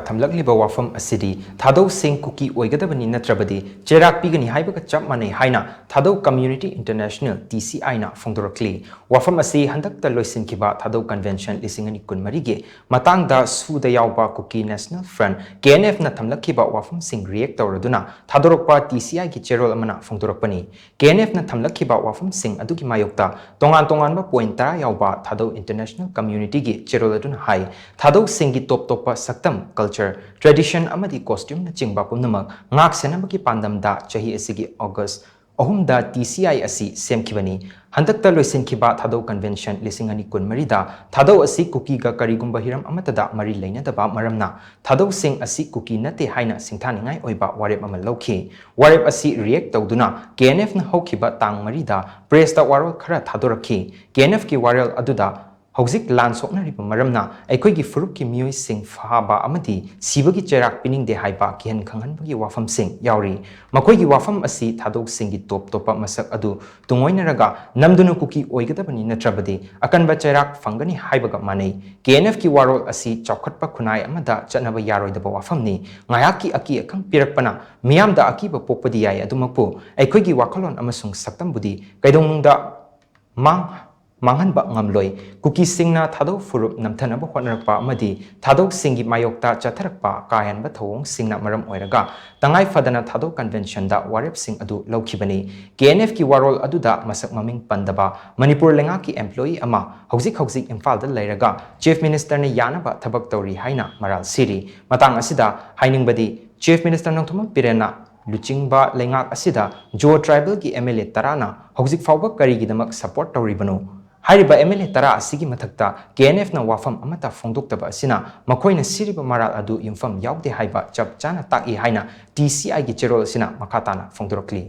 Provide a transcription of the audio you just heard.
Thamlakliba Wafam ASIDI, Thadousing Kuki Oigadabani Nattrabadi Cheirak Pigani Haibaga Chap Mannei HAINA, THADOU Community International TCI na PHONGDORAKLI, Wafam asi handakta loisinkiba THADOU Convention lisingani kunmarige, matangda suda yauba Kuki National Front, KNF na Thamlakliba Wafam sing react tauraduna, THADOROKPA TCI ki cherol amana PHONGDORAKPANI, KNF na Thamlakliba Wafam sing aduki mayokta, tongan ba point tara yauba THADOU International Community ki cherol aduna hai, THADOU singi topa saktam culture, tradition amadi costume na chingba pumnamak ngak senabaki pandamda chahi asigi August ahumda TCI asi semkibani handakta loisinkiba THADOU Convention lisingani kunmarida THADOU asi Kuki ga karigumba hiram amatada mari lainadaba maramna THADOU sing asi Kuki nate haina singthaningai oiba warep ama lauki warep asi react tawduna KNF na hokiba tang marida press ta warol khara thadorakhi KNF ki warel aduda Hauzik lan soknariba maramna aikhoigi FHURUP ki miyoi sing fahaba amadi sibagi Cheirak piningde haiba kihan khanghanbagi wafam sing yauri makoigi wafam asi Thadousing gi topa masak adu tungoinaraga namdunu Kuki Oigadabani Nattrabadi akanba Cheirak Pigani Haibaga Mannei KNF ki warol asi chawkhatpa khunai amada chatnaba yaroidaba wafamni ngayaki aki akang pirakpana miyamda akiba pokpadi yai adumakpu aikhoigi wakalon amasung saktambudi kaidongnungda Manghanba ngamloi Kuki singna THADOU FHURUP namthanaba hotnarakpa amadi Thadousing gi mayokta chatharakpa kayanba thawong singna maram oiraga tangai fadana THADOU Convention da warep sing adu laukibani KNF ki warol aduda masak maming pandaba Manipur lenga ki employee ama hauzik Imphal da lairaga Chief Minister na yanaba thabak tawri haina maral siri matang asida hainingbadi Chief Minister nangthuma pirena Luchingba lengak asida Jo Tribal ki MLA tarana hauzik fawba karigidamak support tawribanu Hariba MLA tara asigi mathakta KNF na wafam amata phongdoktaba asina makoina siriba maral adu yumfam yaude haiba chap chana taki haina TCI gi cherol asina makatana phongdorakli